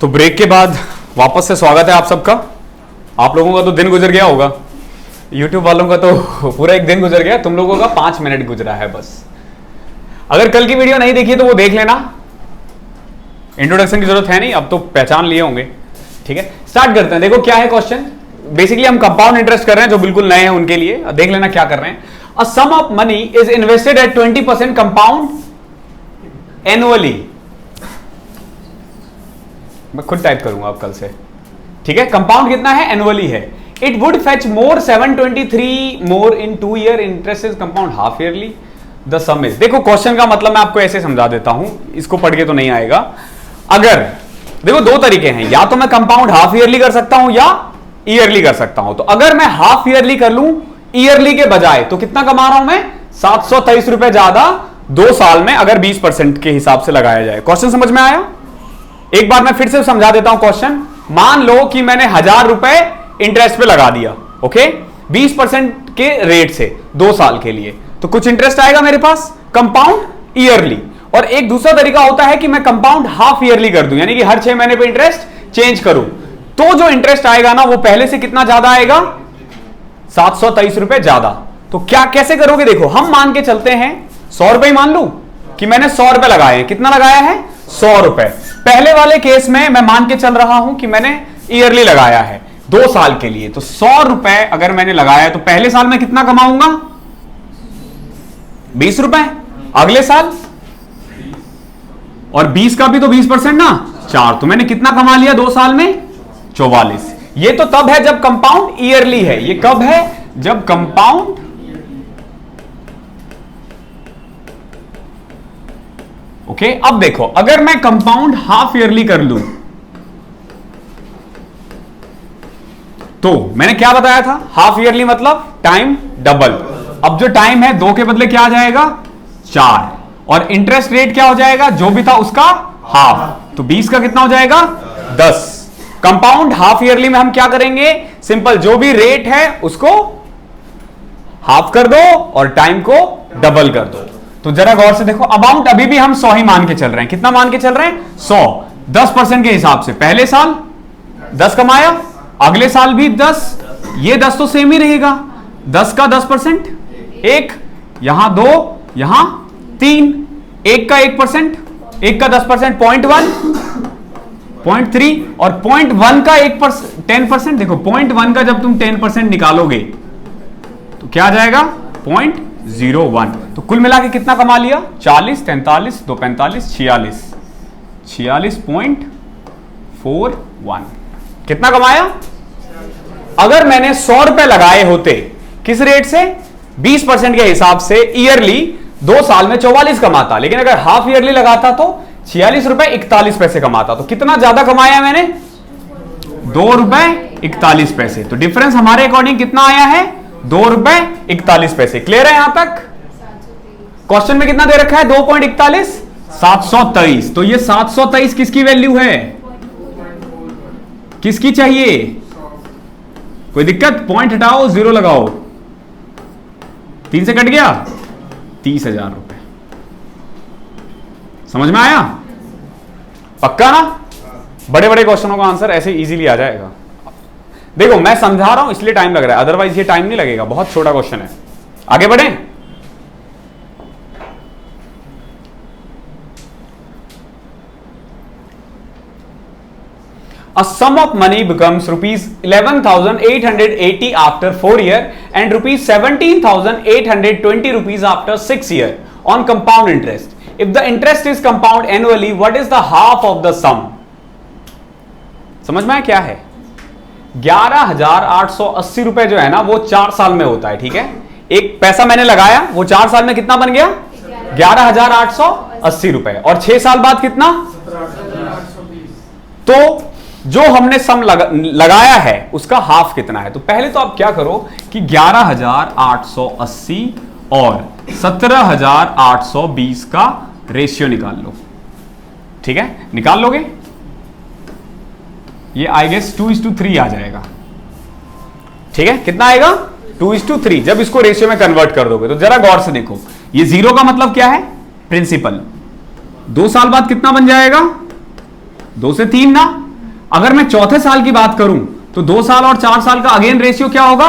तो ब्रेक के बाद वापस से स्वागत है आप सबका। आप लोगों का तो दिन गुजर गया होगा, YouTube वालों का तो पूरा एक दिन गुजर गया, तुम लोगों का 5 मिनट गुजरा है बस। अगर कल की वीडियो नहीं देखी तो वो देख लेना, इंट्रोडक्शन की जरूरत है नहीं, अब तो पहचान लिए होंगे। ठीक है, स्टार्ट करते हैं। देखो क्या है क्वेश्चन। बेसिकली हम कंपाउंड इंटरेस्ट कर रहे हैं, जो बिल्कुल नए हैं उनके लिए देख लेना क्या कर रहे हैं। A sum of money is invested at 20% compound annually. मैं खुद टाइप करूंगा अब कल से। ठीक है, कंपाउंड कितना है? एनुअली है। It would fetch more 723 more in 2 year. Interest is compound half yearly. The some is, देखो क्वेश्चन का मतलब मैं आपको ऐसे समझा देता हूं, इसको पढ़ के तो नहीं आएगा। अगर देखो दो तरीके हैं, या तो मैं कंपाउंड हाफ ईयरली कर सकता हूं या ईयरली कर सकता हूं। तो अगर मैं हाफ ईयरली कर लूं ईयरली के बजाय, तो कितना कमा रहा हूं मैं? 723 रुपए ज्यादा 2 साल में, अगर 20% के हिसाब से लगाया जाए। क्वेश्चन समझ में आया? एक बार मैं फिर से समझा देता हूं क्वेश्चन। मान लो कि मैंने 1000 रुपए इंटरेस्ट पे लगा दिया, ओके, 20% के रेट से 2 साल के लिए, तो कुछ इंटरेस्ट आएगा मेरे पास कंपाउंड ईयरली। और एक दूसरा तरीका होता है कि मैं कंपाउंड हाफ ईयरली कर दूं, यानी कि हर 6 महीने पे इंटरेस्ट चेंज करूं, तो जो इंटरेस्ट आएगा ना वो पहले से कितना ज्यादा आएगा? 723 रुपए ज्यादा। तो क्या कैसे करोगे? देखो हम मान के चलते हैं 100 रुपए ही मान लूं कि मैंने 100 रुपए लगाए हैं। कितना लगाया है? 100 रुपए। पहले वाले केस में मैं मान के चल रहा हूं कि मैंने ईयरली लगाया है 2 साल के लिए। तो 100 रुपए अगर मैंने लगाया तो पहले साल में कितना कमाऊंगा? 20 रुपए। अगले साल, और 20 का भी तो 20% ना, 4, तो मैंने कितना कमा लिया 2 साल में? 44। ये तो तब है जब कंपाउंड ईयरली है। ये कब है? जब कंपाउंड ओके। अब देखो अगर मैं कंपाउंड हाफ ईयरली कर लूं, तो मैंने क्या बताया था? हाफ ईयरली मतलब टाइम डबल। अब जो टाइम है 2 के बदले क्या आ जाएगा? 4, और इंटरेस्ट रेट क्या हो जाएगा? जो भी था उसका हाफ। तो 20 का कितना हो जाएगा? 10। कंपाउंड हाफ ईयरली में हम क्या करेंगे? सिंपल, जो भी रेट है उसको हाफ कर दो और टाइम को डबल कर दो। तो जरा गौर से देखो, अमाउंट अभी भी हम 100 ही मान के चल रहे हैं। कितना मान के चल रहे हैं? 100। 10% के हिसाब से पहले साल 10 कमाया, अगले साल भी 10, ये 10 तो सेम ही रहेगा। 10 का 10%, 1, यहां 2, यहां 3, 1 का 1%, 1 का 10%, 0.1, 0.3, और 0.1 का 1%, 10%। देखो 0.1 का जब तुम 10% निकालोगे तो क्या आ जाएगा? 0.01। तो कुल मिला के कितना कमा लिया? 40, 43, 2, 45, 46, 46.41। कितना कमाया? अगर मैंने 100 रुपए लगाए होते, किस रेट से? 20% के हिसाब से ईयरली, 2 साल में 44 कमाता। लेकिन अगर हाफ ईयरली लगाता तो 46 रुपए 41 पैसे कमाता। तो कितना ज्यादा कमाया मैंने? 2 रुपए 41 पैसे। तो डिफरेंस हमारे अकॉर्डिंग कितना आया है? 2 रुपए 41 पैसे। क्लियर है यहां तक? क्वेश्चन में कितना दे रखा है? 2.41, 723। तो ये 723 किसकी वैल्यू है? किसकी चाहिए? कोई दिक्कत? पॉइंट हटाओ, 0 लगाओ। 3 से कट गया, 30,000 रुपए। समझ में आया? पक्का ना? बड़े बड़े क्वेश्चनों का आंसर ऐसे इजीली आ जाएगा। देखो मैं समझा रहा हूं इसलिए टाइम लग रहा है, अदरवाइज ये टाइम नहीं लगेगा। बहुत छोटा क्वेश्चन है। आगे बढ़े। A sum of money becomes rupees 11,880 after 4 years and rupees 17,820 rupees after 6 years on compound interest. If the interest is compound annually, what is the half of the sum? समझ में आया क्या है? 11,880 रुपए जो है ना वो 4 साल में होता है। ठीक है, एक पैसा मैंने लगाया, वो 4 साल में कितना बन गया? 11,880 रुपए। और 6 साल बाद कितना? तो जो हमने सम लगाया है उसका हाफ कितना है? तो पहले तो आप क्या करो कि 11,880 और 17,820 का रेशियो निकाल लो। ठीक है, निकाल लोगे? ये आई गेस 2:3 आ जाएगा। ठीक है, कितना आएगा? 2:3। जब इसको रेशियो में कन्वर्ट कर दोगे तो जरा गौर से देखो, ये 0 का मतलब क्या है? प्रिंसिपल। 2 साल बाद कितना बन जाएगा? 2 से 3 ना, अगर मैं चौथे साल की बात करूं तो 2 साल और 4 साल का अगेन रेशियो क्या होगा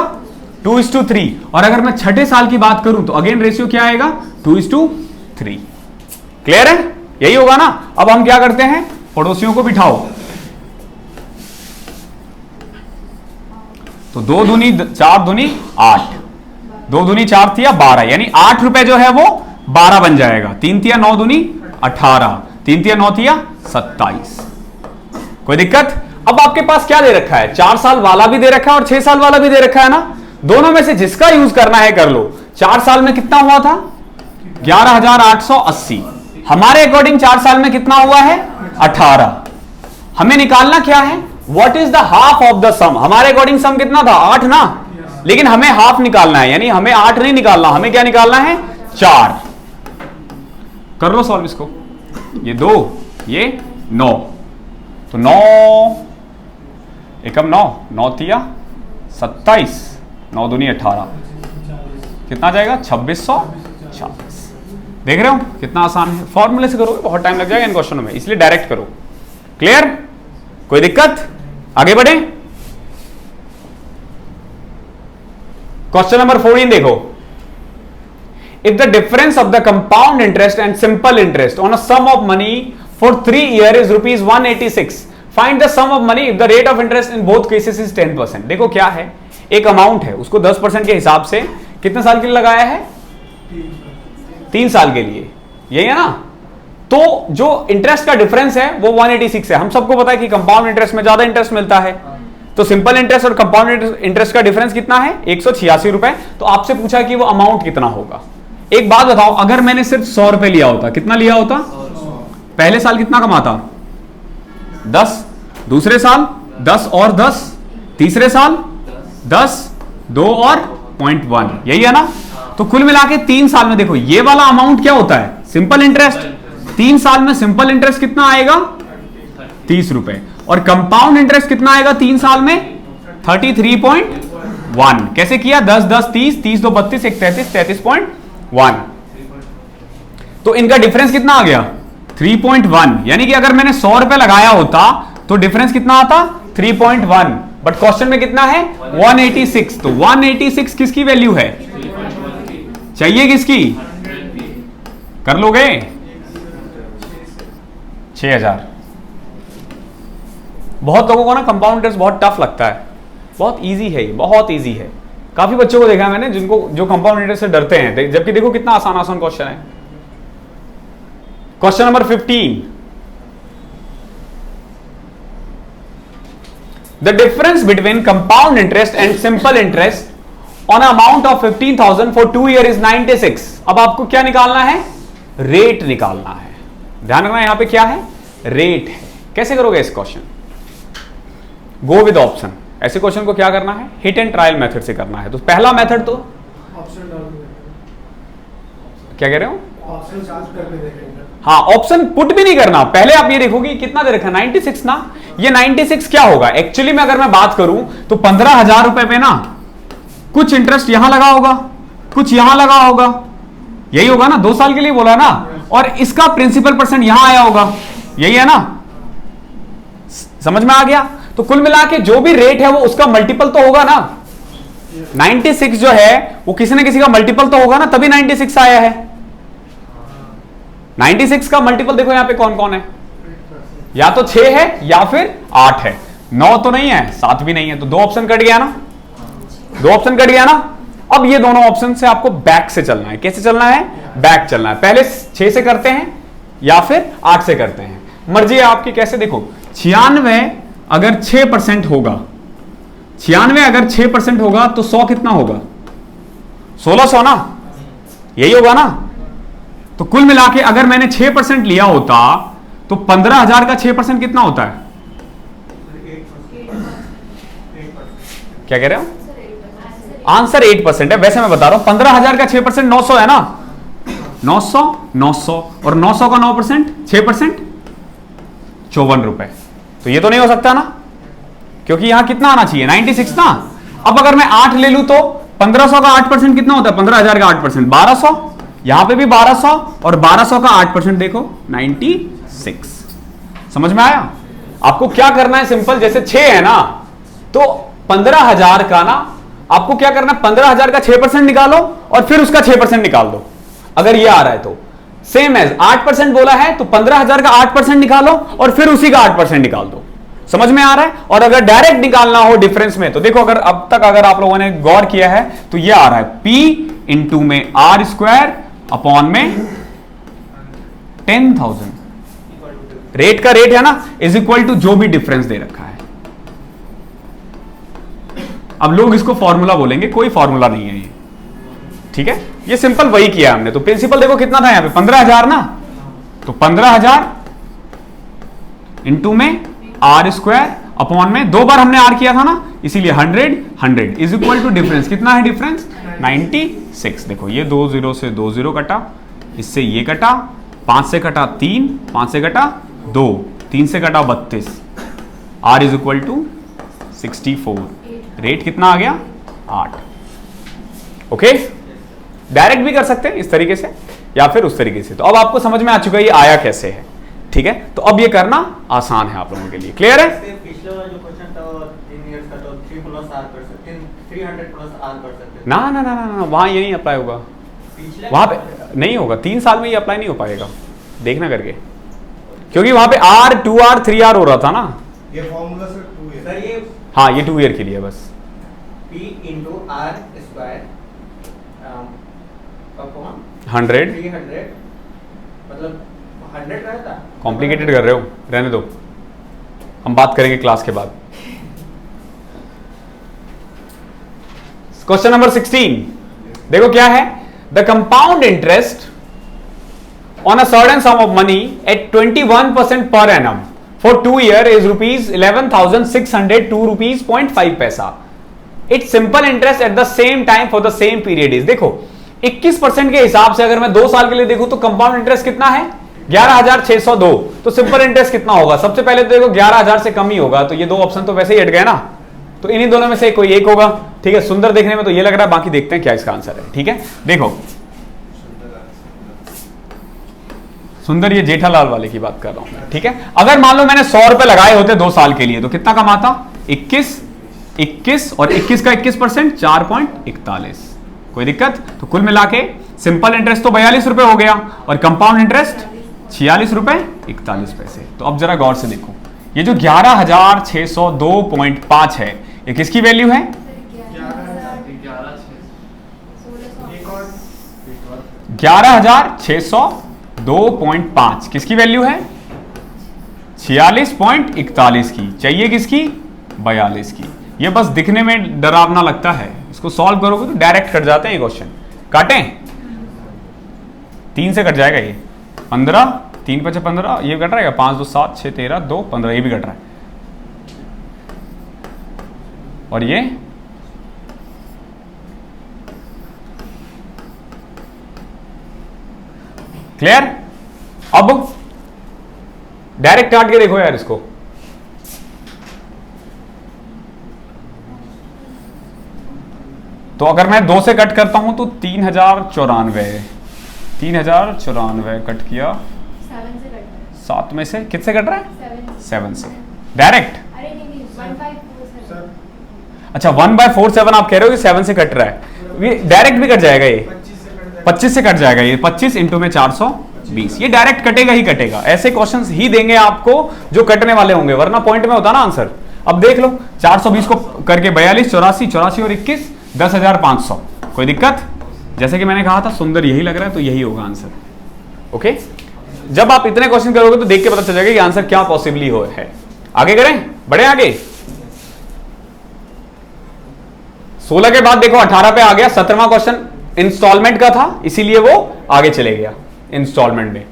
2:3, और अगर मैं छठे साल की बात करूं तो अगेन रेशियो क्या आएगा 2:3। क्लियर है, यही होगा ना। अब हम क्या करते हैं, पड़ोसियों को बिठाओ, तो 2 दूनी 4 दूनी 8, 2 दूनी 4 थिया 12, यानी 8 रुपए जो है वो 12 बन जाएगा। 3 थिया 9 दूनी 18, 3 थिया 9 थिया 27। कोई दिक्कत। अब आपके पास क्या दे रखा है, 4 साल वाला भी दे रखा है और 6 साल वाला भी दे रखा है ना, दोनों में से जिसका यूज करना है कर लो। 4 साल में कितना हुआ था 11,880, हमारे अकॉर्डिंग 4 साल में कितना हुआ है 18। हमें निकालना क्या है, what is the half of the sum. हमारे अकॉर्डिंग सम कितना था 8 ना, लेकिन हमें हाफ निकालना है, यानी हमें 8 नहीं निकालना, हमें क्या निकालना है 4। कर लो सॉल्व इसको, ये 2 ये 9, तो 9 एकम 9, 9 तिया 27, 9 दूनी 18, कितना जाएगा 2640। देख रहे हो कितना आसान है, फॉर्मूले से करोगे बहुत टाइम लग जाएगा इन क्वेश्चनों में, इसलिए डायरेक्ट करो। क्लियर, कोई दिक्कत, आगे बढ़े। क्वेश्चन नंबर 14 देखो, if the difference of the compound interest and simple interest on a sum of money for 3 year is ₹186, find the sum of money if the rate of interest in both cases is 10%। देखो क्या है, एक amount है, उसको 10% के हिसाब से कितने साल के लिए लगाया है 3 साल के लिए, यही है ना। तो जो इंटरेस्ट का डिफरेंस है वो 186 है। हम सबको पता है कि कंपाउंड इंटरेस्ट में ज्यादा इंटरेस्ट मिलता है, तो सिंपल इंटरेस्ट और कंपाउंड इंटरेस्ट का डिफरेंस कितना है 186 रुपए। तो आपसे पूछा कि वो अमाउंट कितना होगा। एक बात बताओ, अगर मैंने सिर्फ 100 रुपए लिया होता, कितना लिया होता, पहले साल कितना कमाता 10, दूसरे साल 10 और 10, तीसरे साल 10, 2 और 0.1, यही है ना। तो कुल मिला के 3 साल में देखो ये वाला अमाउंट क्या होता है सिंपल इंटरेस्ट। 3 साल में सिंपल इंटरेस्ट कितना आएगा 30 रुपए, और कंपाउंड इंटरेस्ट कितना आएगा 3 साल में 33.1। कैसे किया 10 10 30, 30 2 32, 1 33, 33.1। तो इनका डिफरेंस कितना आ गया 3.1, यानी कि अगर मैंने 100 रुपए लगाया होता तो डिफरेंस कितना आता 3.1, बट क्वेश्चन में कितना है 186। तो 186 किसकी वैल्यू है, चाहिए किसकी, कर लोगे 6000। बहुत लोगों को ना कंपाउंड इंटरेस्ट बहुत टफ लगता है, बहुत इजी है ये, बहुत इजी है। काफी बच्चों को देखा है मैंने जिनको जो कंपाउंड इंटरेस्ट से डरते हैं, जबकि देखो कितना आसान आसान क्वेश्चन है। Question number 15, the difference between compound interest and simple interest on amount of 15,000 for 2 year is 96। अब आपको क्या निकालना है, रेट निकालना है। ध्यान रखना यहां पे क्या है, रेट है। कैसे करोगे इस क्वेश्चन, गो विद ऑप्शन। ऐसे क्वेश्चन को क्या करना है, हिट एंड ट्रायल मेथड से करना है। तो पहला मेथड तो क्या कह रहे हो, हाँ ऑप्शन पुट भी नहीं करना। पहले आप ये देखोगे कितना दे रखा है 96 ना, ये 96 क्या होगा एक्चुअली में, अगर मैं बात करूं तो 15,000 रुपए पे ना कुछ इंटरेस्ट यहां लगा होगा, कुछ यहां लगा होगा, यही होगा ना, 2 साल के लिए बोला ना, और इसका प्रिंसिपल परसेंट यहां आया होगा, यही है ना, समझ में आ गया। तो कुल मिला के जो भी रेट है वो उसका मल्टीपल तो होगा ना, 96 जो है वो किसी न किसी का मल्टीपल तो होगा ना, तभी 96 आया है। 96 का मल्टीपल देखो यहां पे कौन कौन है, या तो 6 है या फिर 8 है, 9 तो नहीं है, 7 भी नहीं है, तो 2 ऑप्शन कट गया ना, 2 ऑप्शन कट गया ना। अब ये दोनों ऑप्शन से आपको बैक से चलना है। कैसे चलना है, बैक चलना है। पहले 6 से करते हैं या फिर 8 से करते हैं, मर्जी है आपकी। कैसे देखो, 96 अगर 6% होगा, 96 अगर 6% होगा तो 100 कितना होगा 1600 ना, यही होगा ना। तो कुल मिला के अगर मैंने 6% लिया होता तो 15,000 का 6% कितना होता है, क्या कह रहे हो, आंसर 8% है। वैसे मैं बता रहा हूं 15,000 का 6% 900 है ना, 900 900 और 900 का 9% 6% 54 रुपए। तो ये तो नहीं हो सकता ना, क्योंकि यहां कितना आना चाहिए 96 ना। अब अगर मैं 8 ले लूं तो 1500 का 8% कितना होता है, 15,000 का 8% 1200, यहां पे भी 1200 और 1200 का 8% देखो 96। समझ में आया। आपको क्या करना है सिंपल, जैसे 6 है ना, तो 15,000 का ना आपको क्या करना है, 15,000 का 6% निकालो और फिर उसका 6% निकाल दो, अगर ये आ रहा है तो। सेम एज 8% बोला है तो 15,000 का 8% निकालो और फिर उसी का 8% निकाल दो। समझ में आ रहा है? और अगर डायरेक्ट निकालना हो डिफरेंस में, तो देखो अगर अब तक अगर आप लोगों ने गौर किया है तो ये आ रहा है P इंटू में R स्क्वायर अपॉन में 10,000, रेट का रेट है ना, इज इक्वल टू जो भी डिफरेंस दे रखा है। अब लोग इसको फॉर्मूला बोलेंगे, कोई फॉर्मूला नहीं है ये, ठीक है, ये सिंपल वही किया हमने। तो प्रिंसिपल देखो कितना था यहां पे 15,000 ना, तो 15,000 इंटू में आर स्क्वायर अपॉन में 2 बार हमने आर किया था ना, इसीलिए 100 इज इक्वल टू डिफरेंस, कितना है डिफरेंस 96। देखो ये 2 0 से 2 0 कटा, इससे ये कटा, 5 से कटा 3, 5 से कटा 2, 3 से कटा 32, R is equal to 64, rate कितना आ गया 8। ओके, डायरेक्ट भी कर सकते हैं इस तरीके से या फिर उस तरीके से। तो अब आपको समझ में आ चुका है ये आया कैसे है, ठीक है। तो अब ये करना आसान है आप लोगों के लिए, क्लियर है? पिछले वाला जो क्वेश्चन था 3 इयर्स का, तो 3 प्लस r कर सकते हैं, 300 प्लस r कर सकते हैं। ना ना ना ना ना, वहां ये नहीं अप्लाई होगा, वहां पे नहीं होगा, 3 साल में ये अप्लाई नहीं हो पाएगा, देखना करके, क्योंकि वहां पे R 2R 3R हो रहा था ना। ये फॉर्मूला सर 2 है सर ये हाँ ये 2 ईयर के लिए बस। p into r square upon 100 300, मतलब 100 रहता। कॉम्प्लिकेटेड कर रहे हो, रहने दो, हम बात करेंगे क्लास के बाद। क्वेश्चन नंबर 16 देखो क्या है, the compound interest on a certain sum of money at 21% per annum for 2 years is rupees 11,602 rupees 0.5 पैसा. It's simple interest at the same time for the same period is. देखो 21% के हिसाब से अगर मैं 2 साल के लिए देखूं तो कंपाउंड इंटरेस्ट कितना है 11,602, तो सिंपल इंटरेस्ट कितना होगा? सबसे पहले तो देखो 11,000 से कम ही होगा, तो ये 2 ऑप्शन तो वैसे ही हट गए ना, तो इन्हीं दोनों में से कोई एक होगा, ठीक है। सुंदर देखने में तो ये लग रहा है, बाकी देखते हैं क्या इसका आंसर है, ठीक है। देखो सुंदर, ये जेठालाल वाले की बात कर रहा हूं मैं, ठीक है। अगर मान लो मैंने 100 रुपए लगाए होते 2 साल के लिए, तो कितना कमाता? 21 और 21 का 21% 4.41, कोई दिक्कत? तो कुल मिला के सिंपल इंटरेस्ट तो 42 रुपए हो गया और कंपाउंड इंटरेस्ट 46 रुपए 41 पैसे। तो अब जरा गौर से देखो, ये जो 11,602.5 है, ये किसकी वैल्यू है? 11,602.5 किसकी वैल्यू है? 46.41 की। चाहिए किसकी? 42 की। ये बस दिखने में डरावना लगता है, इसको सॉल्व करोगे तो डायरेक्ट कट जाते हैं ये क्वेश्चन। काटें? 3 से कट जाएगा ये, 15, 3 5 15, ये कट रहा है 5 2 7 6 13 2 15, ये भी कट रहा है, और ये क्लियर? अब डायरेक्ट काट के देखो यार इसको, तो अगर मैं 2 से कट करता हूं तो 3,094 कट किया, 7 में से कितने कट रहा है? 7 से डायरेक्ट। अच्छा 1/47 आप कह रहे हो कि 7 से कट रहा है, ये डायरेक्ट भी कट जाएगा, ये 25 से कट जाएगा, ये 25 इंटू में 420, ये डायरेक्ट कटेगा ही कटेगा। ऐसे क्वेश्चंस ही देंगे आपको जो कटने वाले होंगे, वरना पॉइंट में होता ना आंसर। अब देख लो 420 को करके 42, 84 और 21, 10,500, कोई दिक्कत? जैसे कि मैंने कहा था सुंदर यही लग रहा है, तो यही होगा आंसर। ओके, जब आप इतने क्वेश्चन करोगे तो देख के पता चल जाएगा कि आंसर क्या पॉसिबली हो है। आगे करें, बढ़े आगे। 16 के बाद देखो 18 पे आ गया, 17वां क्वेश्चन इंस्टॉलमेंट का था, इसीलिए वो आगे चले गया इंस्टॉलमेंट में।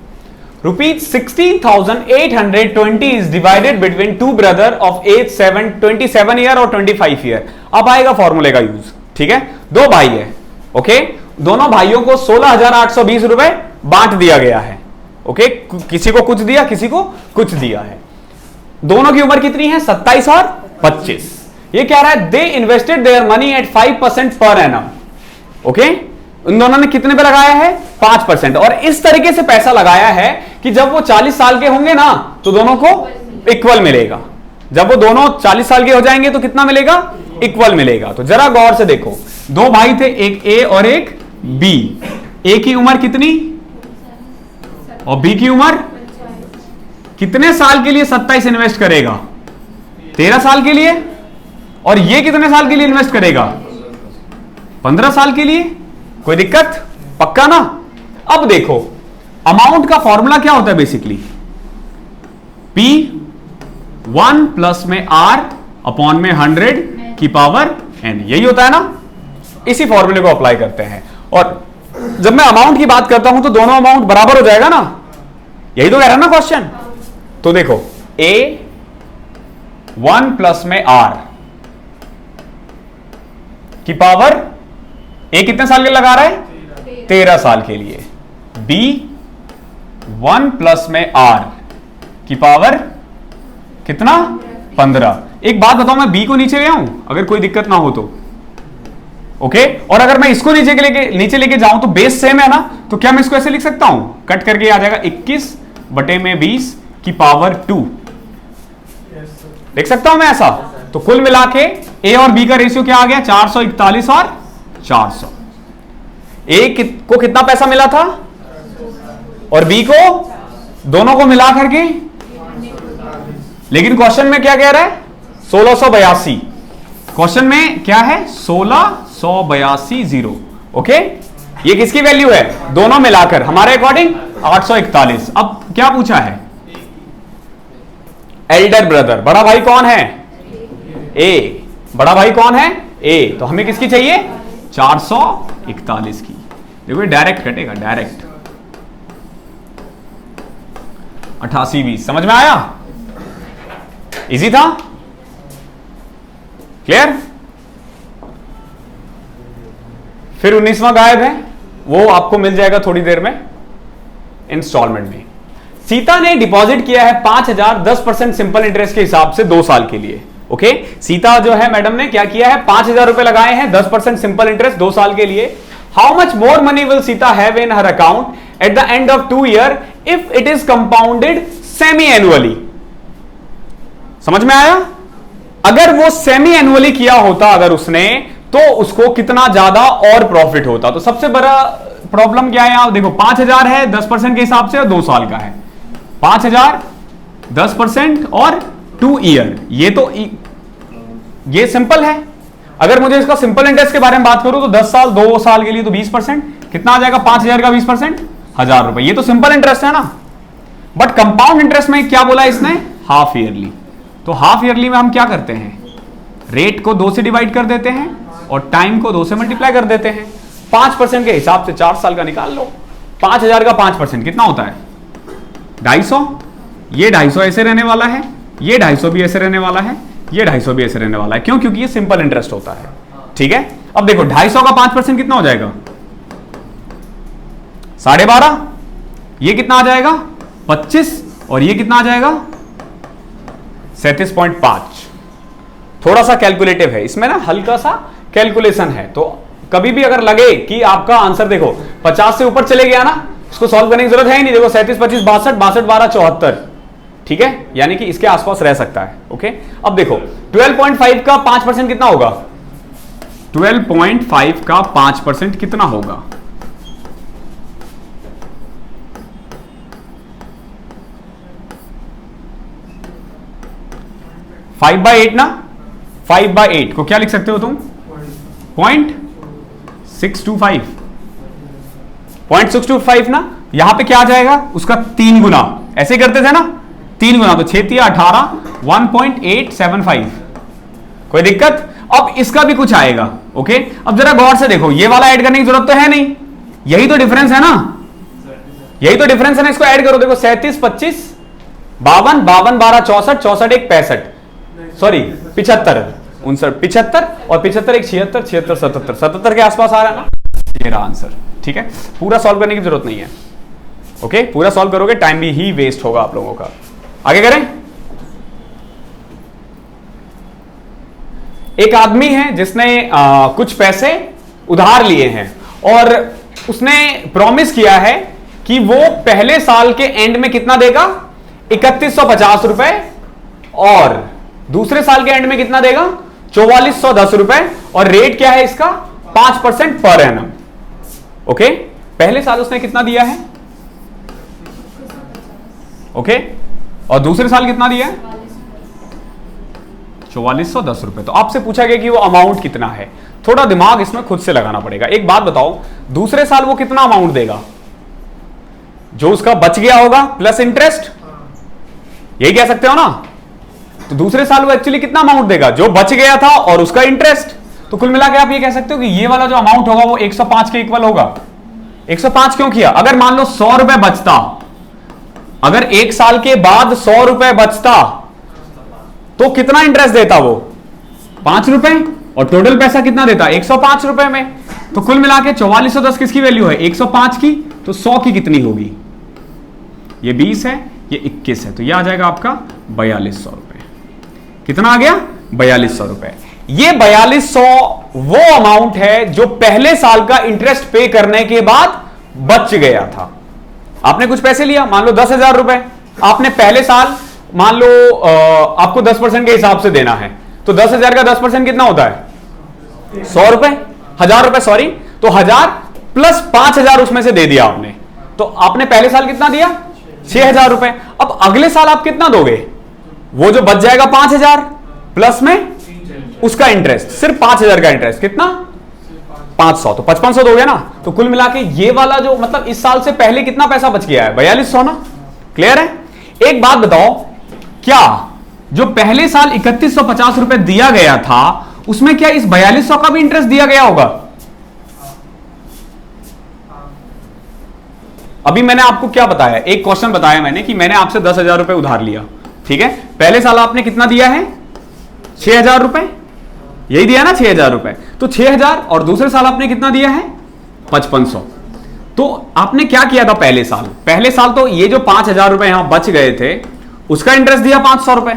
₹16,820 is divided between 2 brother of age 27 year और 25 ईयर। अब आएगा फॉर्मूले का यूज, ठीक है। 2 भाई है, ओके, दोनों भाइयों को 16,820 रुपए बांट दिया गया है, ओके, किसी को कुछ दिया, किसी को कुछ दिया है। दोनों की उम्र कितनी है? 27 और 25। ये कह रहा है दे invested their money at 5% per annum, okay, उन दोनों ने कितने पे लगाया है? 5%, और इस तरीके से पैसा लगाया है कि जब वो 40 साल के होंगे ना तो दोनों को इक्वल मिलेगा। जब वो दोनों 40 साल के हो जाएंगे तो कितना मिलेगा? इक्वल मिलेगा। तो जरा गौर से देखो, दो भाई थे, एक ए और एक बी। ए की उम्र कितनी और बी की उम्र? कितने साल के लिए 27 इन्वेस्ट करेगा? 13 साल के लिए। और ये कितने साल के लिए इन्वेस्ट करेगा? 15 साल के लिए। कोई दिक्कत? पक्का ना? अब देखो अमाउंट का फॉर्मूला क्या होता है बेसिकली? P 1 प्लस में R अपॉन में 100 की पावर n, यही होता है ना? इसी फॉर्मूले को अप्लाई करते हैं। और जब मैं अमाउंट की बात करता हूं तो दोनों अमाउंट बराबर हो जाएगा ना? यही तो कह रहा है ना क्वेश्चन। तो देखो A 1 प्लस में R की पावर, A कितने साल के लगा रहा है? 13 साल के लिए। B 1 प्लस में R की पावर कितना? 15। एक बात बताओ, मैं B को नीचे ले आऊं अगर कोई दिक्कत ना हो तो? ओके। और अगर मैं इसको नीचे लेके जाऊं तो बेस सेम है ना, तो क्या मैं इसको ऐसे लिख सकता हूं? कट करके आ जाएगा 21 बटे में 20 की पावर 2। देख सकता हूं मैं ऐसा? तो कुल मिला के ए और बी का रेशियो क्या आ गया? 441 और 400। ए को कितना पैसा मिला था और बी को? दोनों को मिला करके। लेकिन क्वेश्चन में क्या कह रहा है? 1682। क्वेश्चन में क्या है? 1682 जीरो। ओके, ये किसकी वैल्यू है? दोनों मिलाकर हमारे अकॉर्डिंग 841। अब क्या पूछा है? एल्डर ब्रदर, बड़ा भाई कौन है? ए। बड़ा भाई कौन है? ए। तो हमें किसकी चाहिए? 441 की। देखो डायरेक्ट कटेगा, डायरेक्ट 88 20। समझ में आया? इजी था? क्लियर? फिर 19वां गायब है, वो आपको मिल जाएगा थोड़ी देर में इंस्टॉलमेंट में। सीता ने डिपॉजिट किया है 5000 10% सिंपल इंटरेस्ट के हिसाब से 2 साल के लिए। ओके, सीता जो है मैडम ने क्या किया है? 5000 रुपए लगाए हैं 10% सिंपल इंटरेस्ट 2 साल के लिए। How much more money will Sita have in her account at the end of 2 year if it is compounded semi annually? समझ में आया? अगर वो सेमी एनुअली किया होता अगर उसने, तो उसको कितना ज्यादा और प्रॉफिट होता। तो सबसे बड़ा प्रॉब्लम क्या है यहां? देखो 5000 है 10% के हिसाब से और 2 साल का है। 5000 10% और 2 ईयर, ये सिंपल है। अगर मुझे इसका सिंपल इंटरेस्ट के बारे में बात करूं तो 10 साल 2 साल के लिए तो 20%, कितना आ जाएगा? 5000 का 20% 1000 रुपए। ये तो सिंपल इंटरेस्ट है ना। बट कंपाउंड इंटरेस्ट में क्या बोला इसने? Half yearly. तो हाफ ईयरली में हम क्या करते हैं? रेट को 2 से डिवाइड कर देते हैं और टाइम को 2 से मल्टीप्लाई कर देते हैं। 5% के हिसाब से 4 साल का निकाल लो। 5000 का 5% कितना होता है? 250। ये 250 ऐसे रहने वाला है, ये 250 भी ऐसे रहने वाला है, ये 250 भी ऐसे रहने वाला है। क्यों? क्योंकि ये सिंपल इंटरेस्ट होता है। ठीक है, अब देखो 250 का 5% कितना हो जाएगा? 12.5। ये कितना आ जाएगा? 25। और ये कितना आ जाएगा? 37.5। थोड़ा सा कैलकुलेटिव है इसमें ना, हल्का सा कैलकुलेशन है। तो कभी भी अगर लगे कि आपका आंसर देखो 50 से ऊपर चले गया ना, इसको सॉल्व करने की जरूरत है ही नहीं। देखो 37 25 62 62 12 74। ठीक है, यानी कि इसके आसपास रह सकता है। ओके, अब देखो 12.5 का 5% कितना होगा? 12.5 का 5% कितना होगा? फाइव बाई 8 ना। 5/8 को क्या लिख सकते हो तुम? 0.625। 0.625 ना। यहां पे क्या आ जाएगा? उसका 3 गुना। ऐसे करते थे ना, 3 गुना। तो 6 3 18 1.875। कोई दिक्कत? अब इसका भी कुछ आएगा। ओके, अब जरा गौर से देखो, ये वाला ऐड करने की जरूरत तो है नहीं, यही तो डिफरेंस है ना, यही तो डिफरेंस है ना। इसको ऐड करो, देखो 37 25 52 52 12 64 64 1 65, सॉरी 75 59 75 और 75 1 76 76 77 77 के आसपास आ रहा है ना। ये रहा आंसर। ठीक है, पूरा सॉल्व करने की जरूरत नहीं है। ओके, पूरा सॉल्व करोगे टाइम भी ही वेस्ट होगा आप लोगों का। आगे करें। एक आदमी है जिसने कुछ पैसे उधार लिए हैं और उसने प्रॉमिस किया है कि वो पहले साल के एंड में कितना देगा? 3150 रुपए और दूसरे साल के एंड में कितना देगा? 4410 रुपए, और रेट क्या है इसका? 5% पर एनम। ओके, पहले साल उसने कितना दिया है? ओके, और दूसरे साल कितना दिया है? 4410 रुपए। तो आपसे पूछा गया कि वो अमाउंट कितना है, थोड़ा दिमाग इसमें खुद से लगाना पड़ेगा। एक बात बताओ, दूसरे साल वो कितना अमाउंट देगा? जो उसका बच गया होगा प्लस इंटरेस्ट, यही कह सकते हो ना? तो दूसरे साल वो एक्चुअली कितना अमाउंट देगा? जो बच गया था और उसका इंटरेस्ट। तो कुल मिला के आप ये कह सकते हो कि ये वाला जो अमाउंट होगा वो 105 के इक्वल होगा। 105 क्यों किया? अगर मान लो 100 रुपए बचता, अगर एक साल के बाद 100 रुपए बचता तो कितना इंटरेस्ट देता वो? 5 रुपए, और टोटल पैसा कितना देता? 105 रुपए में। तो कुल मिला के 4410 किसकी वैल्यू है? 105 की। तो 100 की कितनी होगी? ये 20 है, ये 21 है, तो ये आ जाएगा आपका 4200 रुपए। कितना आ गया? 4200 रुपए। ये 4200 वो अमाउंट है जो पहले साल का इंटरेस्ट पे करने के बाद बच गया था। आपने कुछ पैसे लिया, मान लो 10,000 रुपए, आपने पहले साल मान लो आपको 10% के हिसाब से देना है, तो 10,000 का 10% कितना होता है? 100 रुपए, 1000 रुपए, सॉरी। तो 1000 प्लस 5000 उसमें से दे दिया आपने, तो आपने पहले साल कितना दिया? 6000 रुपए। अब अगले साल आप कितना दोगे? वो जो बच जाएगा 5000 प्लस में उसका इंटरेस्ट, सिर्फ 5000 का इंटरेस्ट, कितना? 500, तो 5500 दोगे ना। तो कुल मिला के ये वाला जो मतलब इस साल से पहले कितना पैसा बच गया है? 4200 ना। क्लियर है? एक बात बताओ, क्या जो पहले साल 3150 रुपए दिया गया था उसमें क्या इस 4200 का भी इंटरेस्ट दिया गया होगा? अभी मैंने आपको क्या बताया? एक क्वेश्चन बताया मैंने कि मैंने आपसे 10,000 रुपए उधार लिया, ठीक है? पहले साल आपने कितना दिया है? 6,000 रुपए, यही दिया ना 6,000 रुपए। तो 6,000, और दूसरे साल आपने कितना दिया है? 5500। तो आपने क्या किया था पहले साल? पहले साल तो ये जो 5,000 रुपए यहां बच गए थे उसका इंटरेस्ट दिया 500 रुपए,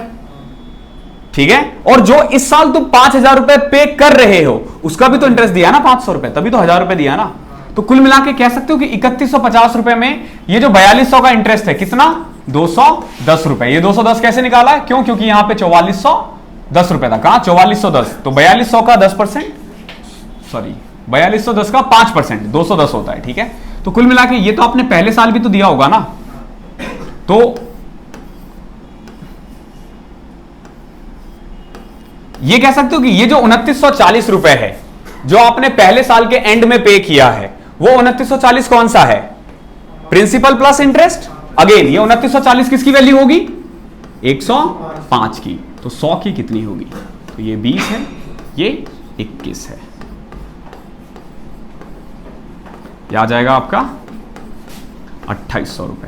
ठीक है? और जो इस साल तुम 5,000 रुपए पे कर रहे हो उसका भी तो इंटरेस्ट दिया ना 500 रुपए, तभी तो 1,000 रुपए दिया ना। तो कुल मिला के कह सकते हो कि 3150 रुपए में ये जो 4200 का इंटरेस्ट है कितना? 210 रुपए। ये 210 कैसे निकाला? क्यों? क्योंकि यहां पे 4410 रुपए था। कहां? 4410। तो 4200 का 10%, सॉरी 4210 का 5%, 210 होता है, ठीक है? तो कुल मिला के ये तो आपने पहले साल भी तो दिया होगा ना। तो ये कह सकते हो कि ये जो 2940 रुपए है जो आपने पहले साल के एंड में पे किया है, वो 2940 कौन सा है? Principal plus interest. अगेन ये 2940 किसकी वैल्यू होगी? 105 की। तो 100 की कितनी होगी? तो ये 20 है, ये 21 है। यह आ जाएगा आपका 2800 रुपए।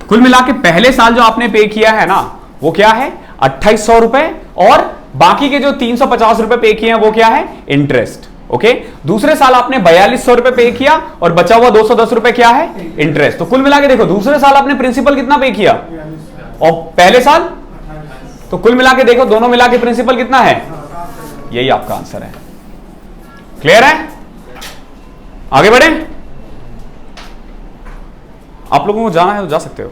कुल मिला के पहले साल जो आपने पे किया है ना वो क्या है? 2800 रुपए, और बाकी के जो 350 रुपए पे किए हैं वो क्या है? इंटरेस्ट। ओके, दूसरे साल आपने 4200 रुपए पे किया और बचा हुआ 210 रुपए क्या है? इंटरेस्ट। तो कुल मिला के देखो, दूसरे साल आपने प्रिंसिपल कितना पे किया और पहले साल, तो कुल मिला के देखो दोनों मिला के प्रिंसिपल कितना है? यही आपका आंसर है। क्लियर है? आगे बढ़े? आप लोगों को जाना है तो जा सकते हो।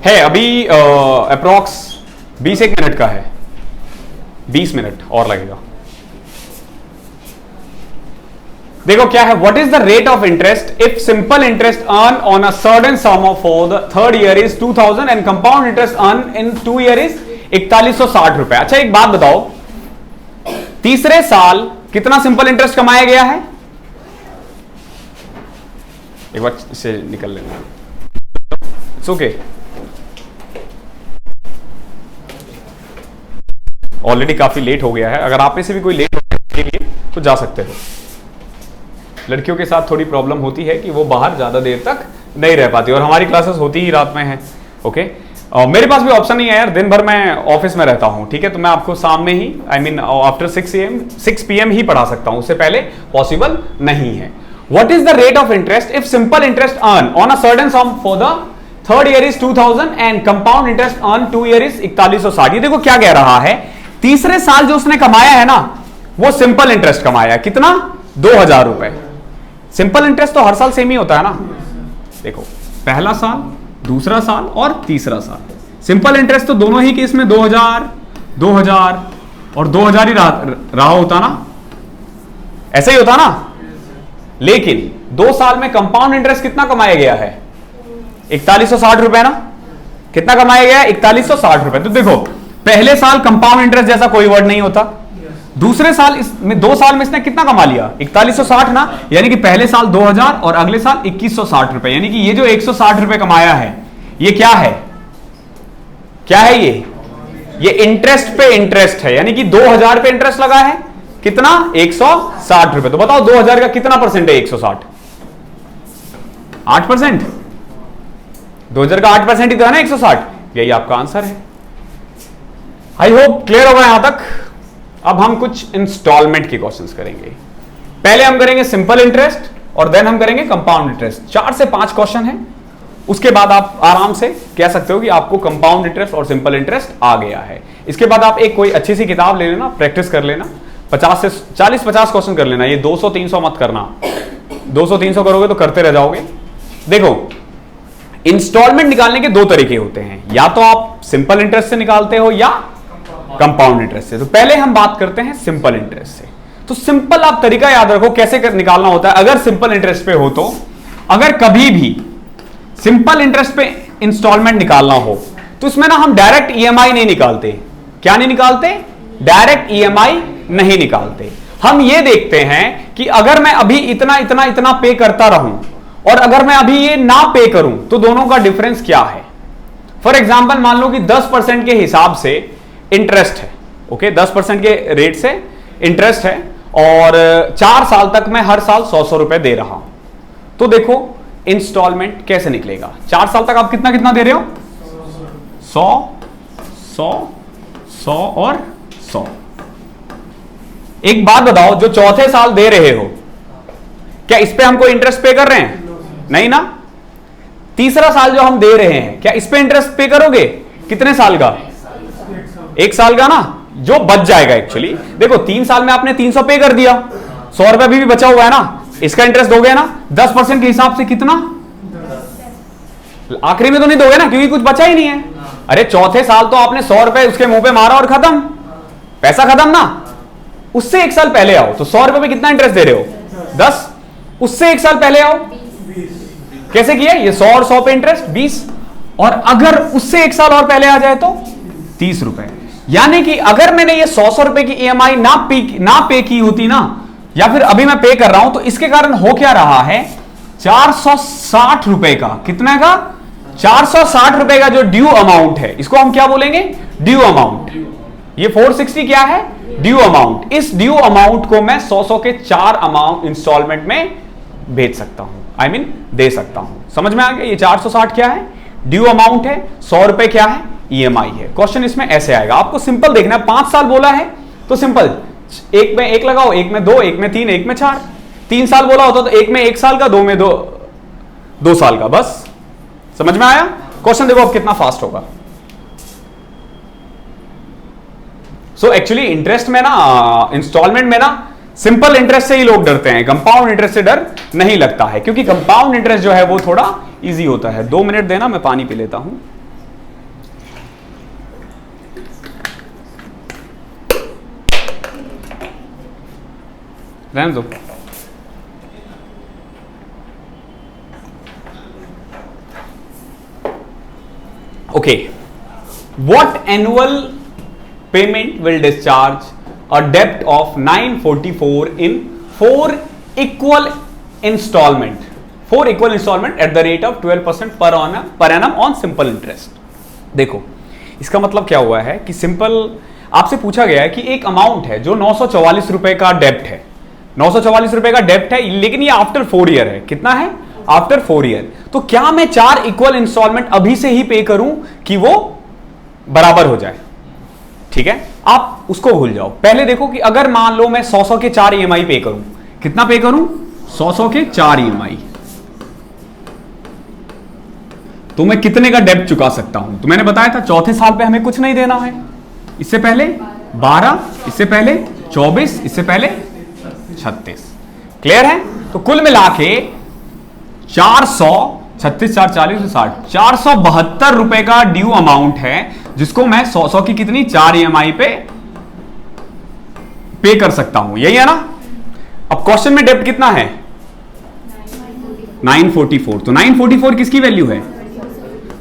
है अभी अप्रॉक्स 20 मिनट का है, 20 मिनट और लगेगा। देखो क्या है, what is the rate of interest if simple interest earn on a certain some of for the third year is 2000 and compound interest earn in 2 year is 4160 रुपए। अच्छा एक बात बताओ, तीसरे साल कितना सिंपल इंटरेस्ट कमाया गया है? एक बार इसे निकल लेना, इट्स ओके। ऑलरेडी काफी लेट हो गया है, अगर आप में से भी कोई लेट होने के लिए तो जा सकते हो। लड़कियों के साथ थोड़ी प्रॉब्लम होती है कि वो बाहर ज्यादा देर तक नहीं रह पाती, और हमारी क्लासेस होती ही रात में है। ओके, मेरे पास भी ऑप्शन नहीं है यार, दिन भर मैं ऑफिस में रहता हूं, ठीक है? तो मैं आपको शाम में ही आफ्टर 6 PM ही पढ़ा सकता हूं, उससे पहले पॉसिबल नहीं है। What is the rate of interest if simple interest earn on a certain some for the third year is 2000 and compound interest earn 2 year is 4160। ये देखो क्या कह रहा है, तीसरे साल जो उसने कमाया है ना वो सिंपल इंटरेस्ट कमाया है, कितना? 2000 रुपए। सिंपल इंटरेस्ट तो हर साल सेम ही होता है ना। देखो पहला साल, दूसरा साल और तीसरा साल। सिंपल इंटरेस्ट तो दोनों ही केस में 2000, 2000 और 2000 ही रहा होता ना, ऐसे ही होता ना। लेकिन 2 साल में कंपाउंड इंटरेस्ट कितना कमाया गया है? 4160 रुपए ना। कितना कमाया गया है? 4160 रुपए। तो देखो पहले साल कंपाउंड इंटरेस्ट जैसा कोई वर्ड नहीं होता, दूसरे साल इसमें 2 साल में इसने कितना कमा लिया? 4160 ना, यानी कि पहले साल 2000 और अगले साल 2160 रुपए, यानी कि ये जो 160 रुपए कमाया है ये क्या है? क्या है ये इंटरेस्ट पे इंटरेस्ट है, यानी कि 2000 पे इंटरेस्ट लगा है। कितना? 160 रुपए। तो बताओ 2000 का कितना परसेंट है? 160, 8%। 2000 का 8% ही तो है ना 160। यही आपका आंसर है। आई होप क्लियर होगा यहां तक। अब हम कुछ इंस्टॉलमेंट के क्वेश्चंस करेंगे। पहले हम करेंगे सिंपल इंटरेस्ट और देन हम करेंगे कंपाउंड इंटरेस्ट। 4 से 5 क्वेश्चन है, उसके बाद आप आराम से कह सकते हो कि आपको कंपाउंड इंटरेस्ट और सिंपल इंटरेस्ट आ गया है। इसके बाद आप एक कोई अच्छी सी किताब ले लेना, प्रैक्टिस कर लेना, 50 से 40-50 क्वेश्चन कर लेना। ये 200-300 मत करना, 200-300 करोगे तो करते रह जाओगे। देखो इंस्टॉलमेंट निकालने के 2 तरीके होते हैं, या तो आप सिंपल इंटरेस्ट से निकालते हो या कंपाउंड इंटरेस्ट से। तो पहले हम बात करते हैं सिंपल इंटरेस्ट से। तो सिंपल आप तरीका याद रखो कैसे निकालना होता है। अगर सिंपल इंटरेस्ट पे हो तो अगर कभी भी सिंपल इंटरेस्ट पे इंस्टॉलमेंट निकालना हो तो इसमें ना हम डायरेक्ट ईएमआई नहीं निकालते। क्या नहीं निकालते? डायरेक्ट ईएमआई नहीं निकालते। हम ये देखते हैं कि अगर मैं अभी इतना इतना इतना पे करता रहूं और अगर मैं अभी ये ना पे करूं तो दोनों का डिफरेंस क्या है। फॉर एग्जाम्पल मान लो कि 10% के हिसाब से इंटरेस्ट है, ओके, 10% के रेट से इंटरेस्ट है और 4 साल तक मैं हर साल 100 रुपए दे रहा हूं। तो देखो इंस्टॉलमेंट कैसे निकलेगा। 4 साल तक आप कितना कितना दे रहे हो? 100, 100, 100 और 100। एक बात बताओ, जो चौथे साल दे रहे हो क्या इस पे हम कोई इंटरेस्ट पे कर रहे हैं? नहीं ना। तीसरा साल जो हम दे रहे हैं क्या इस पे इंटरेस्ट पे करोगे? कितने साल का? 1 साल का ना, जो बच जाएगा एक्चुअली। देखो 3 साल में आपने 300 पे कर दिया, 100 रुपए अभी भी बचा हुआ है ना, इसका इंटरेस्ट दोगे ना। 10% के हिसाब से कितना? आखिरी में तो नहीं दोगे ना, क्योंकि कुछ बचा ही नहीं है। अरे चौथे साल तो आपने 100 रुपए उसके मुंह पे मारा और खत्म, पैसा खत्म ना। उससे 1 साल पहले आओ तो 100 रुपए पे कितना इंटरेस्ट दे रहे हो? 10। उससे 1 साल पहले आओ, कैसे किया? ये 100 और 100 पे इंटरेस्ट 20, और अगर उससे 1 साल और पहले आ जाए तो 30 रुपए। यानी कि अगर मैंने ये 100 रुपए की ईएमआई ना पे की होती ना, या फिर अभी मैं पे कर रहा हूं, तो इसके कारण हो क्या रहा है? 460 रुपए का, कितना का? 460 रुपए का जो ड्यू अमाउंट है, इसको हम क्या बोलेंगे? Due amount. ये 460 क्या है? Due amount. इस ड्यू अमाउंट को मैं 100 के 4 अमाउंट इंस्टॉलमेंट में भेज सकता हूं, आई मीन दे सकता हूं। समझ में आ गया? ये 460 क्या है? ड्यू अमाउंट है। 100 रुपए क्या है? ईएमआई है। क्वेश्चन इसमें ऐसे आएगा। आपको सिंपल देखना है। 5 साल बोला है तो सिंपल, एक में 1 लगाओ, एक में 2, एक में 3, एक में 4। 3 साल बोला होता तो एक में 1 साल का, 2 में 2 साल का। बस समझ में आया? क्वेश्चन देखो अब कितना फास्ट होगा। सो एक्चुअली इंटरेस्ट में ना, इंस्टॉलमेंट में ना, सिंपल इंटरेस्ट से ही लोग डरते हैं, कंपाउंड इंटरेस्ट से डर नहीं लगता है, क्योंकि कंपाउंड इंटरेस्ट जो है वो थोड़ा इजी होता है। 2 मिनट देना, मैं पानी पी लेता हूं। रहने दो। Okay, what annual payment will discharge a डेब्ट of 944 in 4 equal installment at the rate of 12% per annum on simple interest. देखो इसका मतलब क्या हुआ है कि सिंपल आपसे पूछा गया है कि एक अमाउंट है जो 944 रुपए का डेब्ट है, 944 रुपए का डेब्ट है, लेकिन ये आफ्टर 4 ईयर है। कितना है? After 4 year. तो क्या मैं 4 इक्वल इंस्टॉलमेंट अभी से ही पे करूं कि वो बराबर हो जाए? ठीक है, आप उसको भूल जाओ। पहले देखो कि अगर मान लो मैं 100 के 4 ईएमआई पे करूं, कितना पे करूं? 100 के 4 ईएमआई, तो मैं कितने का डेब्ट चुका सकता हूं? तो मैंने बताया था चौथे साल पे हमें कुछ नहीं देना है। इससे पहले 12, इससे पहले 24, इससे पहले 36। क्लियर है? तो कुल मिला के 400 36 4 40 60 472 रुपए का ड्यू अमाउंट है, जिसको मैं 100 की कितनी 4 EMI पे कर सकता हूं, यही है ना। अब क्वेश्चन में डेब्ट कितना है 944, तो 944 किसकी वैल्यू है,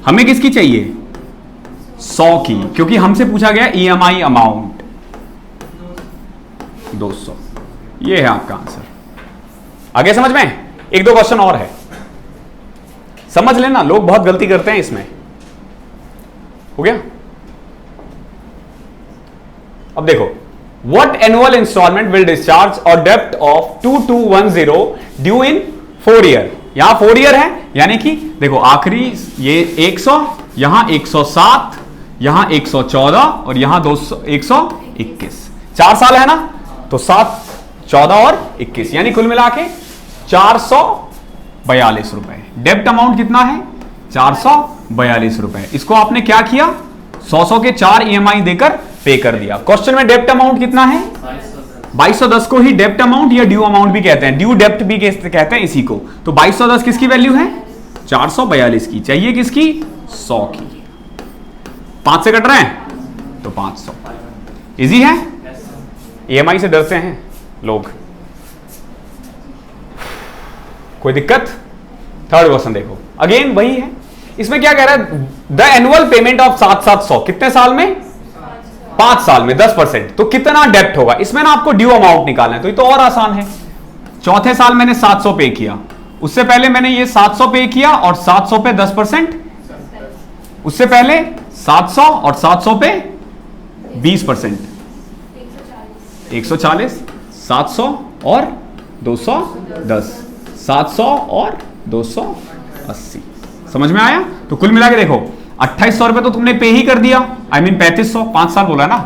हमें किसकी चाहिए 100 की, क्योंकि हमसे पूछा गया EMI अमाउंट 200। ये है आपका आंसर। आगे समझ में, एक दो क्वेश्चन और है, समझ लेना, लोग बहुत गलती करते हैं इसमें। हो गया। अब देखो, what annual instalment will discharge our डेप्ट ऑफ 2210 ड्यू इन 4 ईयर। यहां 4 ईयर है, यानी कि देखो आखिरी ये 100, यहां 107, यहां 114 और यहां 200 121, 4 साल है ना, तो 7 14 और 21, यानी कुल मिला के 442 रुपए। डेब्ट अमाउंट कितना है 442 रुपए। इसको आपने क्या किया 100 के 4 EMI देकर पे कर दिया। क्वेश्चन में डेब्ट अमाउंट कितना है 2210 को ही डेब्ट अमाउंट या ड्यू अमाउंट भी कहते हैं, ड्यू डेब्ट भी कहते हैं इसी को। तो 2210 किसकी वैल्यू है 442 की, चाहिए किसकी 100 की। 5 से कट रहे हैं तो 500। इजी है, EMI से डरते हैं लोग, कोई दिक्कत। थर्ड क्वेश्चन देखो, अगेन वही है, इसमें क्या कह रहा है द एनुअल पेमेंट ऑफ 700 कितने साल में 5 साल में 10%, तो कितना डेब्ट होगा। इसमें ना आपको ड्यू अमाउंट निकालना है, तो ये तो और आसान है। चौथे साल मैंने 700 पे किया, उससे पहले मैंने ये 700 पे किया और 700 पे 10%, उससे पहले 700 और 700 पे 20%, 140, 700 और 210, 700 और 280। समझ में आया। तो कुल मिला के देखो 2800 रुपए तो तुमने पे ही कर दिया, I mean 3500, 5 साल बोला ना,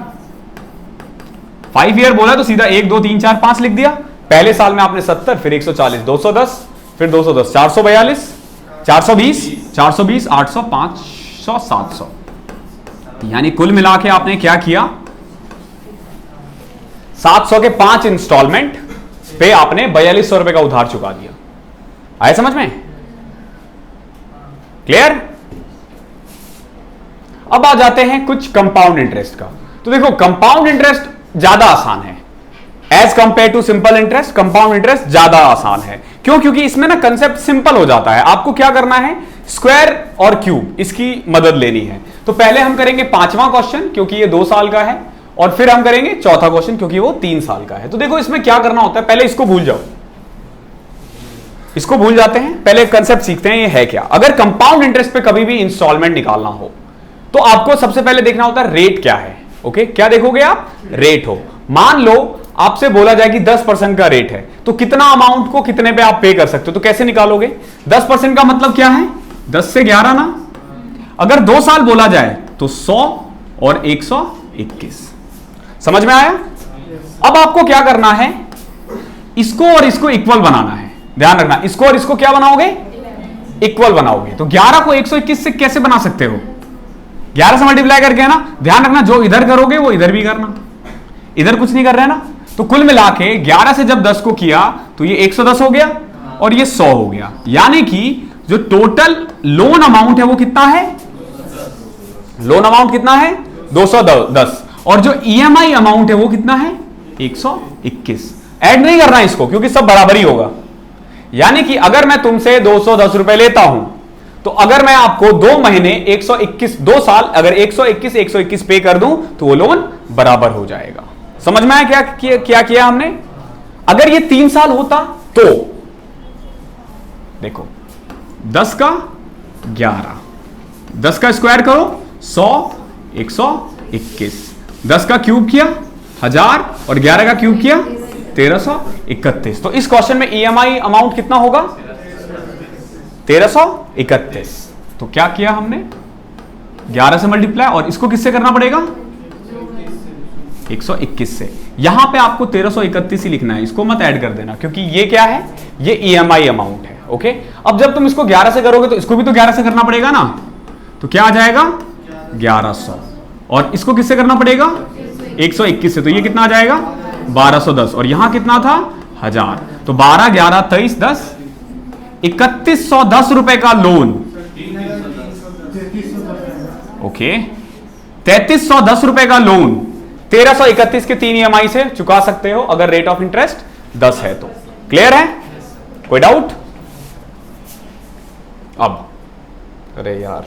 5 ईयर बोला तो सीधा 1 2 3 4 5 लिख दिया। पहले साल में आपने 70, फिर 140, 210, फिर 210, 442, 420, 420, 800, 500, 700, यानी कुल मिला के आपने क्या किया 700 के 5 इंस्टॉलमेंट पे आपने 4200 रुपए का उधार चुका दिया। आया समझ में, क्लियर। अब आ जाते हैं कुछ कंपाउंड इंटरेस्ट का। तो देखो कंपाउंड इंटरेस्ट ज्यादा आसान है as compare to simple interest. Compound interest ज्यादा आसान है, क्यों, क्योंकि इसमें ना कंसेप्ट सिंपल हो जाता है। आपको क्या करना है स्क्वायर और क्यूब, इसकी मदद लेनी है। तो पहले हम करेंगे 5वां क्वेश्चन क्योंकि ये 2 साल का है, और फिर हम करेंगे चौथा क्वेश्चन क्योंकि वो 3 साल का है। तो देखो इसमें क्या करना होता है, पहले इसको भूल जाओ, इसको भूल जाते हैं, पहले कंसेप्ट सीखते हैं ये है क्या। अगर कंपाउंड इंटरेस्ट पे कभी भी इंस्टॉलमेंट निकालना हो तो आपको सबसे पहले देखना होता है रेट क्या है। ओके, क्या देखोगे आप, रेट हो। मान लो आपसे बोला जाए कि 10% का रेट है, तो कितना अमाउंट को कितने पे आप पे कर सकते हो, तो कैसे निकालोगे। 10% का मतलब क्या है 10 से 11 ना। अगर 2 साल बोला जाए तो 100 और 121। समझ में आया। अब आपको क्या करना है, इसको और इसको इक्वल बनाना है। ध्यान रखना, इसको और इसको क्या बनाओगे, इक्वल बनाओगे। तो 11 को 121 से कैसे बना सकते हो, 11 से मल्टीप्लाई करके, है ना। ध्यान रखना जो इधर करोगे वो इधर भी करना, इधर कुछ नहीं कर रहे ना। तो कुल मिला के 11 से जब 10 को किया तो ये 110 हो गया और ये 100 हो गया, यानी कि जो टोटल लोन अमाउंट है वो कितना है, लोन अमाउंट कितना है 210, और जो EMI अमाउंट है वो कितना है 121। ऐड नहीं करना इसको क्योंकि सब बराबर ही होगा। यानी कि अगर मैं तुमसे 210 रुपए लेता हूं तो अगर मैं आपको 2 महीने 121, 2 साल अगर 121 पे कर दूं तो वो लोन बराबर हो जाएगा। समझ में आया क्या किया हमने। अगर ये 3 साल होता तो देखो 10 का 11, 10 का स्क्वायर करो 100, 121, 10 का क्यूब किया 1000 और 11 का क्यूब किया 1331। तो इस क्वेश्चन में EMI अमाउंट कितना होगा 1331। तो क्या किया हमने 11 से मल्टीप्लाई और इसको किससे करना पड़ेगा 121 से। यहां पे आपको 1331 ही लिखना है, इसको मत ऐड कर देना क्योंकि ये क्या है, ये EMI अमाउंट है। ओके, अब जब तुम इसको 11 से करोगे तो इसको भी तो 11 से करना पड़ेगा ना। तो क्या आ जाएगा 1100, और इसको किससे करना पड़ेगा 121 से, तो ये कितना आ जाएगा 1210, और यहां कितना था 1000। तो 12 11 23 10 3110 रुपए का लोन, ओके 3310 रुपए का लोन 1331 के 3 EMI से चुका सकते हो अगर रेट ऑफ इंटरेस्ट 10 है तो। क्लियर है? कोई डाउट? अब अरे यार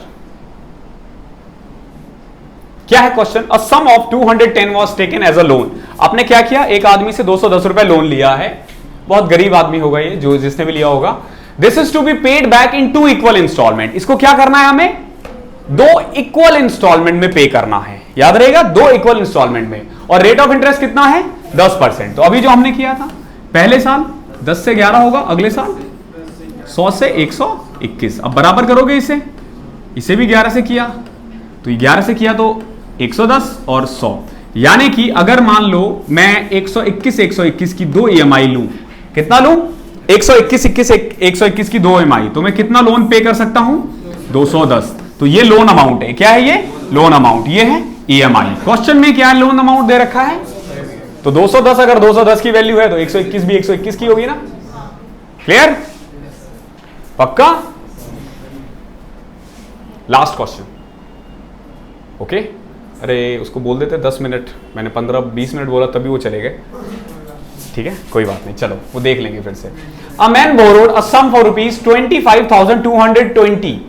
क्या है question? A sum of 210 was taken as a loan. आपने क्या किया? एक आदमी से 210 रुपए लोन लिया है, बहुत गरीब आदमी होगा ये जो जिसने भी लिया होगा। This is to be paid back in 2 equal instalment. इसको क्या करना है? हमें 2 इक्वल इंस्टॉलमेंट में पे करना है। याद रहेगा 2 इक्वल इंस्टॉलमेंट में। और रेट ऑफ इंटरेस्ट कितना है? 10%। तो अभी जो हमने किया था पहले साल 10 से 11 होगा, अगले साल 100 से 121। अब बराबर करोगे इसे भी 11 से किया तो 11 से किया तो 110 और 100, यानी कि अगर मान लो मैं 121 की 2 EMI लूं, कितना लूं? 121 की 2 EMI, तो मैं कितना लोन पे कर सकता हूं? 210। तो ये लोन अमाउंट है। क्या है ये? Loan amount. ये है EMI। क्वेश्चन में क्या लोन अमाउंट दे रखा है? तो 210, अगर 210 की वैल्यू है तो 121 भी 121 की होगी ना। क्लियर? पक्का? Last question, okay. अरे उसको बोल देते 10 मिनट, मैंने 15-20 मिनट बोला तभी वो चले गए। ठीक है, कोई बात नहीं, चलो वो देख लेंगे फिर से। A man borrowed a sum for ₹25,220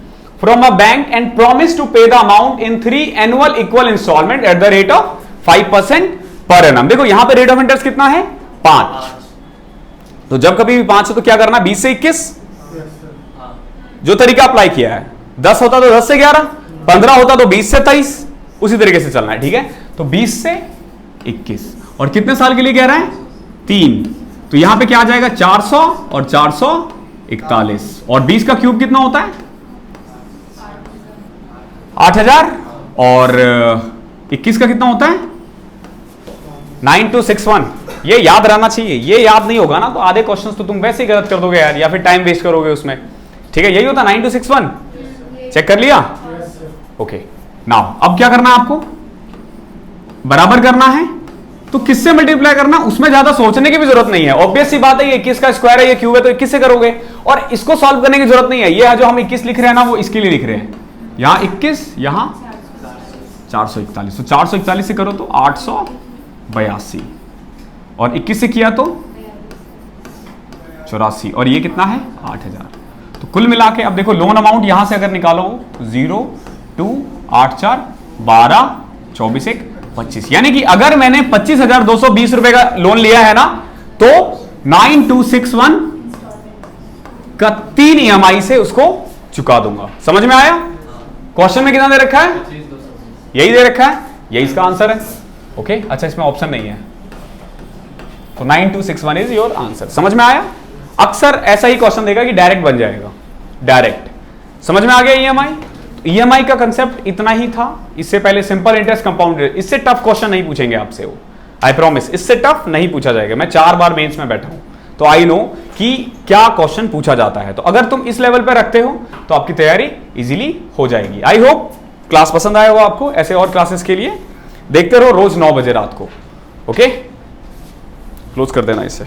from a bank and promise to pay the amount in 3 annual equal installment at the rate of 5% per annum. देखो यहां पे रेट ऑफ इंटरेस्ट कितना है? 5। तो जब कभी भी 5 हो तो क्या करना? 20 से 21, जो तरीका अप्लाई किया है। 10 होता तो 10 से 11, 15 होता तो 20 से 23, उसी तरीके से चलना है। ठीक है, तो 20 से 21 और कितने साल के लिए कह रहा है? 3। तो यहां पे क्या आ जाएगा? 400 और 441। और 20 का क्यूब कितना होता है? 8000। और 21 का कितना होता है? 9261। ये याद रहना चाहिए। ये याद नहीं होगा ना तो आधे क्वेश्चंस तो तुम वैसे ही गलत कर दोगे यार, या फिर टाइम वेस्ट करोगे उसमें। ठीक है, यही होता 9261। चेक कर लिया? ओके। नाउ अब क्या करना है? आपको बराबर करना है तो किससे मल्टीप्लाई करना? उसमें ज्यादा सोचने की भी जरूरत नहीं है। ऑब्वियस सी बात है, ये 21 का स्क्वायर है, ये क्यूब है, तो 21 से करोगे। और इसको सॉल्व करने की जरूरत नहीं है। ये जो हम 21 लिख रहे हैं ना, वो इसके लिए लिख रहे हैं। यहां 21, यहां 441। तो 441 से करो तो 882 और 21 से किया तो 84 और ये कितना है? 8000। तो कुल मिला के अब देखो लोन अमाउंट यहां से अगर निकालो 0 2 8 4 12 24 1 25, यानी कि अगर मैंने 25,220 रुपए का लोन लिया है ना तो 9261 का 3 EMI से उसको चुका दूंगा। समझ में आया? क्वेश्चन में कितना दे रखा है? यही दे रखा है, यही इसका आंसर है। ओके, अच्छा इसमें ऑप्शन नहीं है तो 9261 इज योर आंसर। समझ में आया? अक्सर ऐसा ही क्वेश्चन देगा कि डायरेक्ट बन जाएगा, डायरेक्ट। समझ में आ गया EMI? तो EMI का कंसेप्ट इतना ही था। इससे पहले सिंपल इंटरेस्ट कंपाउंड, इससे टफ क्वेश्चन नहीं पूछेंगे आपसे, वो आई प्रॉमिस, इससे टफ नहीं पूछा जाएगा। मैं 4 बार मेंस में बैठा हूं तो आई नो कि क्या क्वेश्चन पूछा जाता है। तो अगर तुम इस लेवल पे रखते हो तो आपकी तैयारी इजीली हो जाएगी। आई होप क्लास पसंद आया होगा आपको। ऐसे और क्लासेस के लिए देखते रहो रोज 9 बजे रात को। ओके, क्लोज कर देना इसे।